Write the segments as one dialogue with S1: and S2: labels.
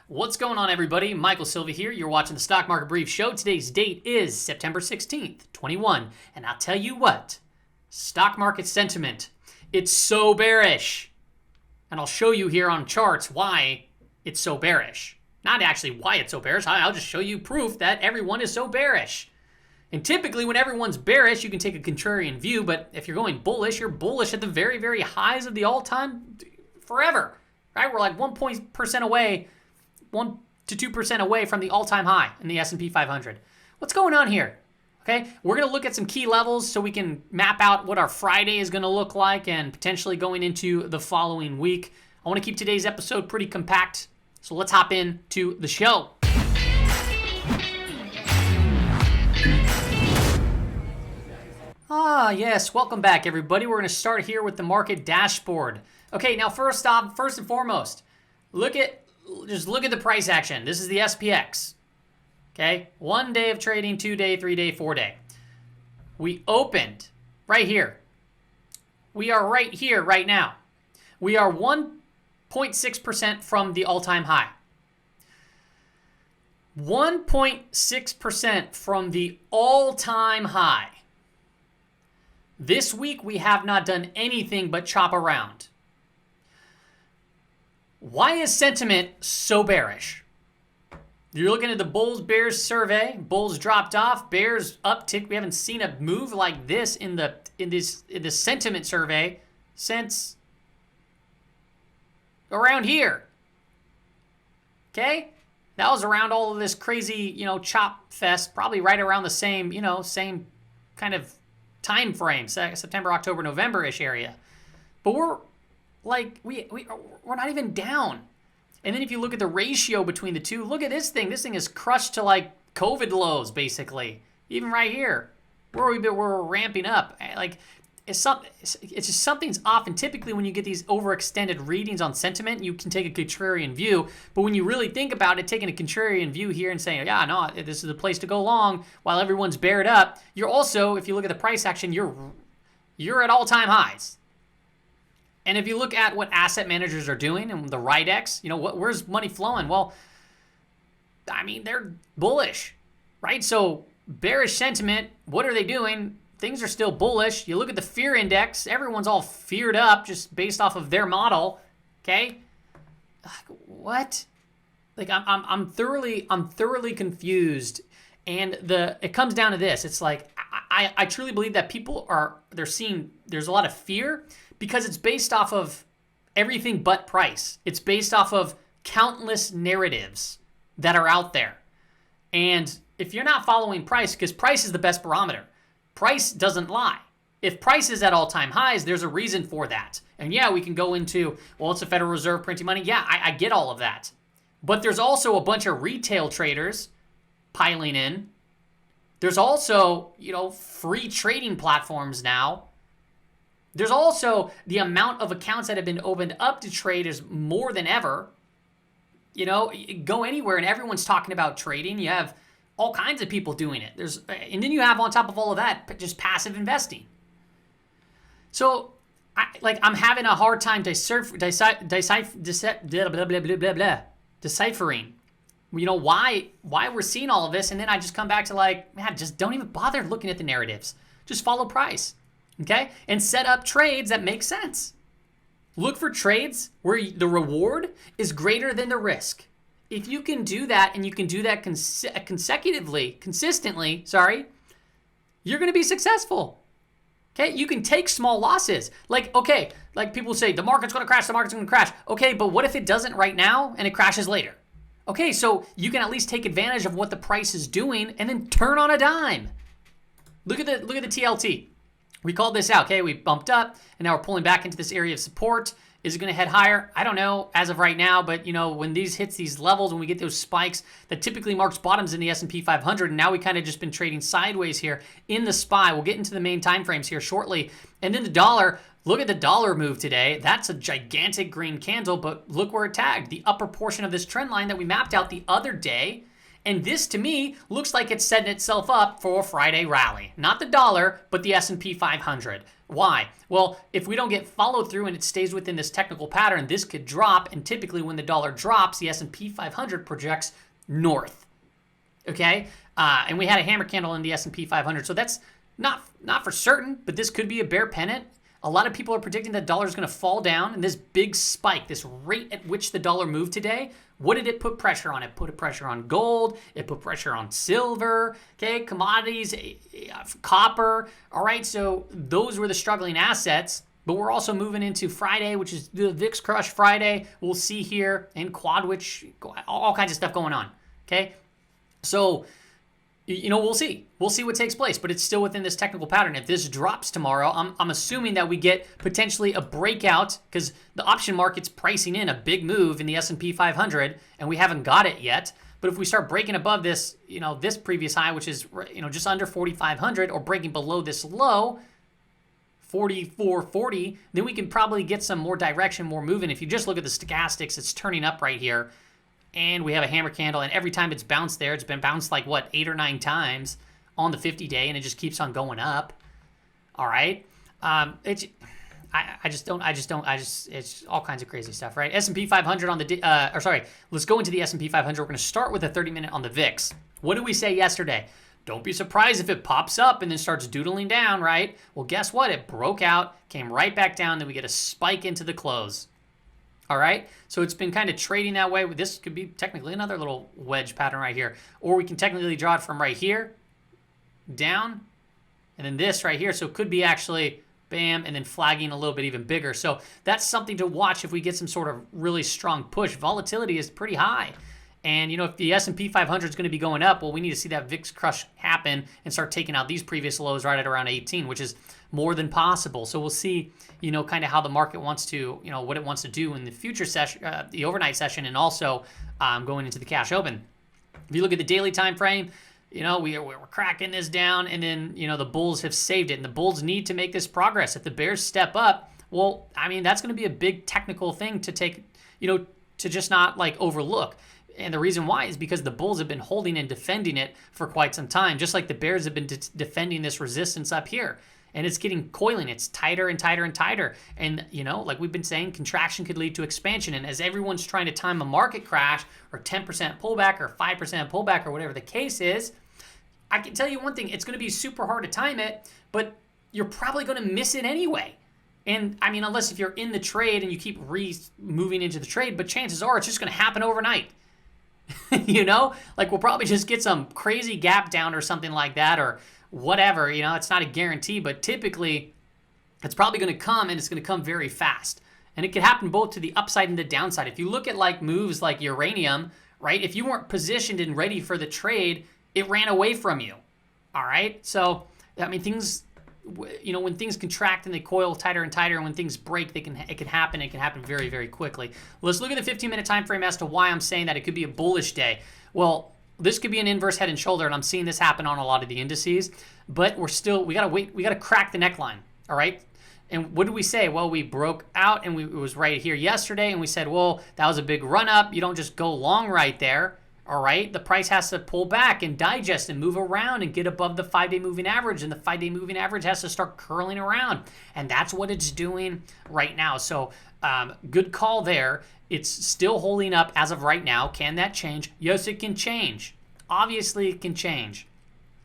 S1: What's going on, everybody? Michael Silva here. You're watching the Stock Market Brief Show. Today's date is September 16th, 21. And I'll tell you what, stock market sentiment, it's so bearish. And I'll show you here on charts why it's so bearish. Not actually why it's so bearish. I'll just show you proof that everyone is so bearish. And typically when everyone's bearish, you can take a contrarian view. But if you're going bullish, you're bullish at the very, very highs of the all-time forever. Right? We're like 1% away, 1 to 2% away from the all-time high in the S&P 500. What's going on here? Okay, we're going to look at some key levels so we can map out what our Friday is going to look like and potentially going into the following week. I want to keep today's episode pretty compact, so let's hop into the show. Yes, welcome back, everybody. We're going to start here with the market dashboard. Okay, now first and foremost, just look at the price action. This is the SPX. Okay, 1 day of trading, 2 day, 3 day, 4 day. We opened right here. We are right here right now. We are 1.6% from the all-time high. 1.6% from the all-time high. This week we have not done anything but chop around. Why is sentiment so bearish? You're looking at the Bulls Bears survey. Bulls dropped off, Bears uptick. We haven't seen a move like this in the sentiment survey since around here. Okay? That was around all of this crazy, chop fest, probably right around the same, same kind of time frame, September, October, November-ish area. But we're like, we're not even down. And then if you look at the ratio between the two, look at this thing. This thing is crushed to like COVID lows, basically. Even right here, we're ramping up. Like, it's just something's off. And typically when you get these overextended readings on sentiment, you can take a contrarian view. But when you really think about it, taking a contrarian view here and saying, yeah, no, this is the place to go long while everyone's bared up, you're also, if you look at the price action, you're at all-time highs. And if you look at what asset managers are doing and the Ridex, where's money flowing? Well, I mean, they're bullish, right? So bearish sentiment, what are they doing? Things are still bullish. You look at the fear index, everyone's all feared up just based off of their model, okay? What? Like, I'm thoroughly confused. And it comes down to this. It's like, I truly believe that people there's a lot of fear because it's based off of everything but price. It's based off of countless narratives that are out there. And if you're not following price, because price is the best barometer, price doesn't lie. If price is at all-time highs, there's a reason for that. And yeah, we can go into, well, it's the Federal Reserve printing money. Yeah, I get all of that. But there's also a bunch of retail traders piling in. There's also, free trading platforms now. There's also the amount of accounts that have been opened up to trade is more than ever. Go anywhere and everyone's talking about trading. You have all kinds of people doing it. And then you have on top of all of that, just passive investing. So, I'm having a hard time deciphering. Why we're seeing all of this, and then I just come back to just don't even bother looking at the narratives. Just follow price, okay? And set up trades that make sense. Look for trades where the reward is greater than the risk. If you can do that, and you can do that consistently, you're going to be successful. Okay, you can take small losses. Like people say, the market's going to crash, Okay, but what if it doesn't right now and it crashes later? Okay, so you can at least take advantage of what the price is doing and then turn on a dime. Look at the TLT. We called this out. Okay, we bumped up and now we're pulling back into this area of support. Is it going to head higher? I don't know as of right now, but when these hits these levels, when we get those spikes, that typically marks bottoms in the S&P 500. And now we kind of just been trading sideways here in the SPY. We'll get into the main time frames here shortly. And then the dollar. Look at the dollar move today. That's a gigantic green candle, but look where it tagged. The upper portion of this trend line that we mapped out the other day. And this, to me, looks like it's setting itself up for a Friday rally. Not the dollar, but the S&P 500. Why? Well, if we don't get follow through and it stays within this technical pattern, this could drop. And typically when the dollar drops, the S&P 500 projects north. Okay? And we had a hammer candle in the S&P 500. So that's not for certain, but this could be a bear pennant. A lot of people are predicting that the dollar is going to fall down, and this big spike, this rate at which the dollar moved today, what did it put pressure on? It put pressure on gold. It put pressure on silver, okay, commodities, copper. All right, so those were the struggling assets, but we're also moving into Friday, which is the VIX Crush Friday. We'll see here in Quad, which all kinds of stuff going on, okay? So, you know, we'll see. We'll see what takes place, but it's still within this technical pattern. If this drops tomorrow, I'm assuming that we get potentially a breakout because the option market's pricing in a big move in the S&P 500, and we haven't got it yet. But if we start breaking above this, you know, this previous high, which is, you know, just under 4,500, or breaking below this low, 44.40, then we can probably get some more direction, more movement. If you just look at the stochastics, it's turning up right here. And we have a hammer candle, and every time it's bounced there, it's been bounced like, what, 8 or 9 times on the 50-day, and it just keeps on going up. All right? It's all kinds of crazy stuff, right? S&P 500 on the, let's go into the S&P 500. We're going to start with a 30-minute on the VIX. What did we say yesterday? Don't be surprised if it pops up and then starts doodling down, right? Well, guess what? It broke out, came right back down, then we get a spike into the close. All right, so it's been kind of trading that way. This could be technically another little wedge pattern right here. Or we can technically draw it from right here, down, and then this right here. So it could be actually, bam, and then flagging a little bit even bigger. So that's something to watch if we get some sort of really strong push. Volatility is pretty high. And, you know, if the S&P 500 is going to be going up, well, we need to see that VIX crush happen and start taking out these previous lows right at around 18, which is more than possible. So we'll see, you know, kind of how the market wants to, you know, what it wants to do in the future session, the overnight session, and also going into the cash open. If you look at the daily time frame, you know, we're cracking this down, and then, you know, the bulls have saved it, and the bulls need to make this progress. If the bears step up, well, I mean, that's going to be a big technical thing to take, you know, to just not like overlook. And the reason why is because the bulls have been holding and defending it for quite some time, just like the bears have been defending this resistance up here. And it's getting coiling. It's tighter and tighter and tighter. And, you know, like we've been saying, contraction could lead to expansion. And as everyone's trying to time a market crash or 10% pullback or 5% pullback or whatever the case is, I can tell you one thing. It's going to be super hard to time it, but you're probably going to miss it anyway. And, I mean, unless if you're in the trade and you keep moving into the trade, but chances are it's just going to happen overnight. You know, like we'll probably just get some crazy gap down or something like that, or whatever. You know, it's not a guarantee, but typically it's probably going to come, and it's going to come very fast. And it can happen both to the upside and the downside. If you look at like moves like uranium, right? If you weren't positioned and ready for the trade, it ran away from you. All right. So, I mean, things, you know, when things contract and they coil tighter and tighter, and when things break, it can happen. It can happen very, very quickly. Let's look at the 15-minute time frame as to why I'm saying that it could be a bullish day. Well, this could be an inverse head and shoulder, and I'm seeing this happen on a lot of the indices, but we got to wait. We got to crack the neckline. All right. And what did we say? Well, we broke out, and it was right here yesterday, and we said, well, that was a big run up. You don't just go long right there. All right, the price has to pull back and digest and move around and get above the 5-day moving average, and the 5-day moving average has to start curling around, and that's what it's doing right now. So good call there. It's still holding up as of right now. Can that change? Yes, it can change. Obviously, it can change.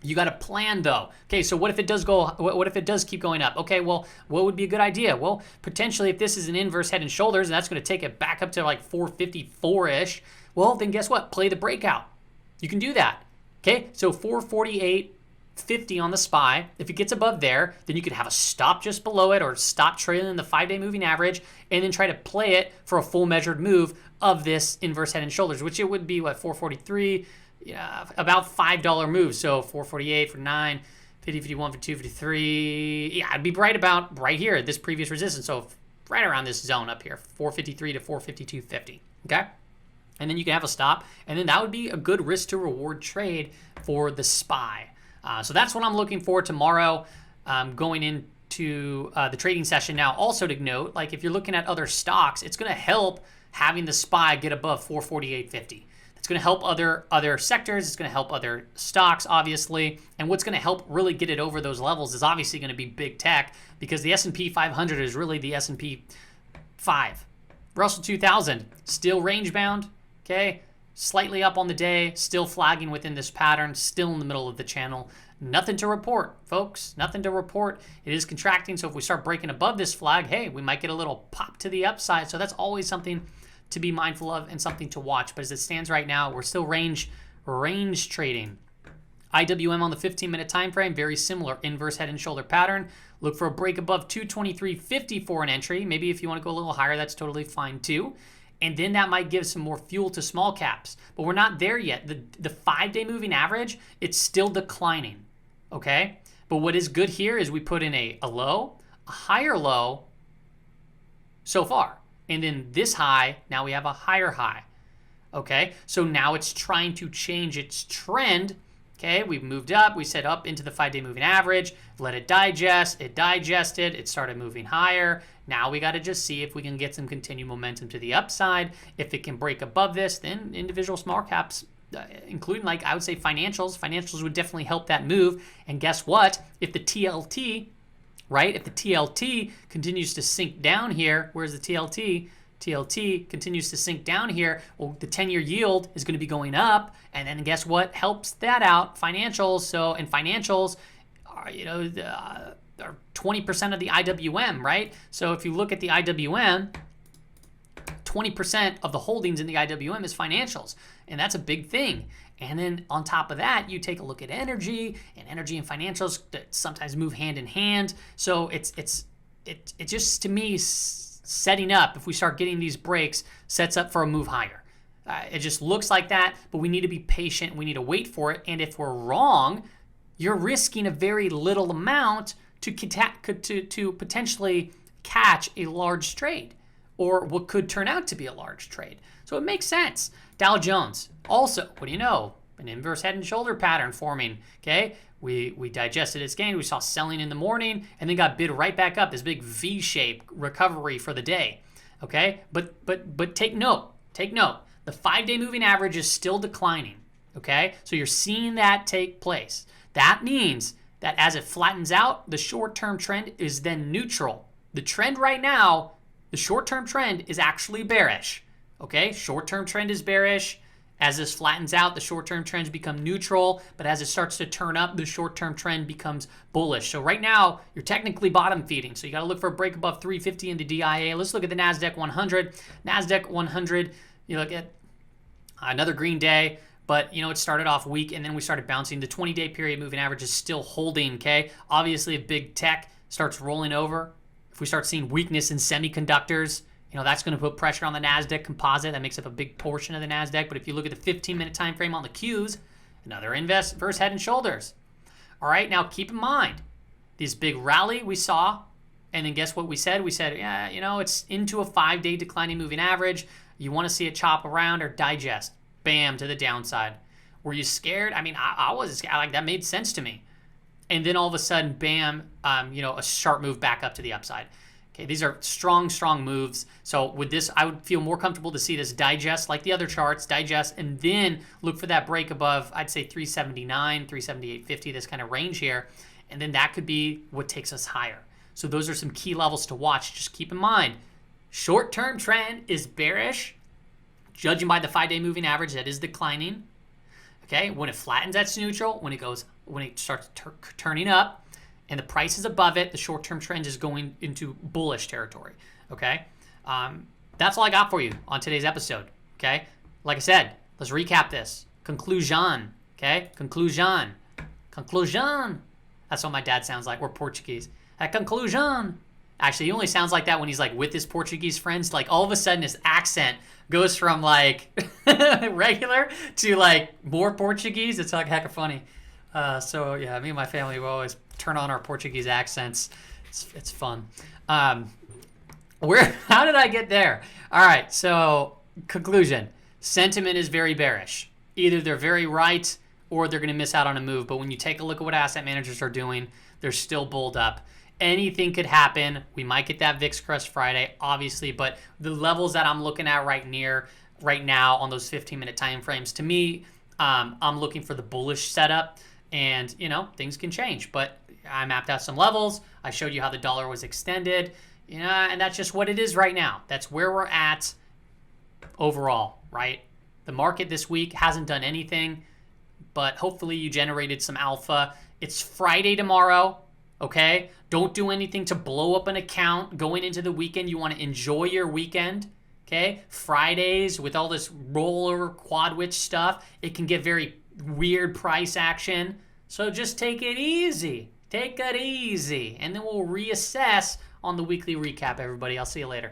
S1: You got a plan though. Okay, so what if it does go? What if it does keep going up? Okay, well, what would be a good idea? Well, potentially if this is an inverse head and shoulders, and that's going to take it back up to like 454-ish. Well, then guess what? Play the breakout. You can do that. Okay, so 448.50 on the SPY. If it gets above there, then you could have a stop just below it, or stop trailing the 5-day moving average, and then try to play it for a full measured move of this inverse head and shoulders, which it would be what, 443. Yeah, about $5 moves. So 448 for 9, 50, 51 for 2, 53. Yeah, it'd be right here at this previous resistance. So right around this zone up here, 453 to 452.50. Okay? And then you can have a stop. And then that would be a good risk to reward trade for the SPY. So that's what I'm looking for tomorrow going into the trading session. Now, also to note, like if you're looking at other stocks, it's going to help having the SPY get above 448.50. It's going to help other sectors. It's going to help other stocks, obviously. And what's going to help really get it over those levels is obviously going to be big tech, because the S&P 500 is really the S&P 5. Russell 2000, still range bound, okay? Slightly up on the day, still flagging within this pattern, still in the middle of the channel. Nothing to report, folks. Nothing to report. It is contracting, so if we start breaking above this flag, hey, we might get a little pop to the upside. So that's always something to be mindful of and something to watch. But as it stands right now, we're still range trading. IWM on the 15-minute time frame, very similar inverse head and shoulder pattern. Look for a break above 223.50 for an entry. Maybe if you want to go a little higher, that's totally fine too. And then that might give some more fuel to small caps. But we're not there yet. The 5-day moving average, it's still declining, okay? But what is good here is we put in a low, a higher low so far. And then this high, now we have a higher high, okay? So now it's trying to change its trend. Okay, we've moved up. We set up into the 5-day moving average. Let it digest. It digested. It started moving higher. Now we got to just see if we can get some continued momentum to the upside. If it can break above this, then individual small caps, including, like, I would say financials would definitely help that move. And guess what? If the TLT, right? If the TLT continues to sink down here, where's the TLT? TLT continues to sink down here, well, the 10-year yield is going to be going up, and then guess what helps that out? Financials. So, and financials are, are 20% of the IWM, right? So if you look at the IWM, 20% of the holdings in the IWM is financials, and that's a big thing. And then on top of that, you take a look at energy and financials that sometimes move hand in hand. So it just, to me, setting up, if we start getting these breaks, sets up for a move higher. It just looks like that, but we need to be patient. We need to wait for it. And if we're wrong, you're risking a very little amount to potentially catch a large trade, or what could turn out to be a large trade. So it makes sense. Dow Jones, also, what do you know? An inverse head and shoulder pattern forming, okay? We digested its gain. We saw selling in the morning and then got bid right back up, this big V-shaped recovery for the day, okay? But take note. The 5-day moving average is still declining, okay? So you're seeing that take place. That means that as it flattens out, the short-term trend is then neutral. The trend right now, the short-term trend is actually bearish, okay? Short-term trend is bearish. As this flattens out, the short-term trends become neutral, but as it starts to turn up, the short-term trend becomes bullish. So right now, you're technically bottom feeding. So you got to look for a break above 350 in the DIA. Let's look at the NASDAQ 100. NASDAQ 100, you look at another green day, but it started off weak and then we started bouncing. The 20-day period moving average is still holding, okay? Obviously, if big tech starts rolling over, if we start seeing weakness in semiconductors, that's going to put pressure on the NASDAQ composite. That makes up a big portion of the NASDAQ. But if you look at the 15-minute time frame on the Qs, another inverse head and shoulders. All right, now keep in mind, this big rally we saw, and then guess what we said? We said, yeah, it's into a 5-day declining moving average. You want to see it chop around or digest. Bam, to the downside. Were you scared? I mean, I was scared. Like, that made sense to me. And then all of a sudden, bam, a sharp move back up to the upside. Okay, these are strong moves. So with this, I would feel more comfortable to see this digest like the other charts, digest, and then look for that break above, I'd say 379, 378.50, this kind of range here. And then that could be what takes us higher. So those are some key levels to watch. Just keep in mind, short-term trend is bearish. Judging by the 5-day moving average, that is declining. Okay, when it flattens, that's neutral. When it starts turning up, and the price is above it, the short-term trend is going into bullish territory, okay? That's all I got for you on today's episode, okay? Like I said, let's recap this. Conclusion, okay? Conclusion. That's what my dad sounds like. We're Portuguese. At conclusion. Actually, he only sounds like that when he's like with his Portuguese friends. Like all of a sudden his accent goes from like regular to like more Portuguese. It's like hecka funny. So yeah, me and my family will always turn on our Portuguese accents. It's fun. How did I get there? All right, so conclusion. Sentiment is very bearish. Either they're very right or they're going to miss out on a move. But when you take a look at what asset managers are doing, they're still bulled up. Anything could happen. We might get that VIX crest Friday, obviously, but the levels that I'm looking at right near right now on those 15-minute time frames. To me, I'm looking for the bullish setup, and things can change. But I mapped out some levels. I showed you how the dollar was extended, and that's just what it is right now. That's where we're at overall, right? The market this week hasn't done anything, but hopefully you generated some alpha. It's Friday tomorrow, okay? Don't do anything to blow up an account going into the weekend. You want to enjoy your weekend, okay? Fridays with all this roller quad witch stuff, it can get very weird price action. So just take it easy. Take it easy. And then we'll reassess on the weekly recap, everybody. I'll see you later.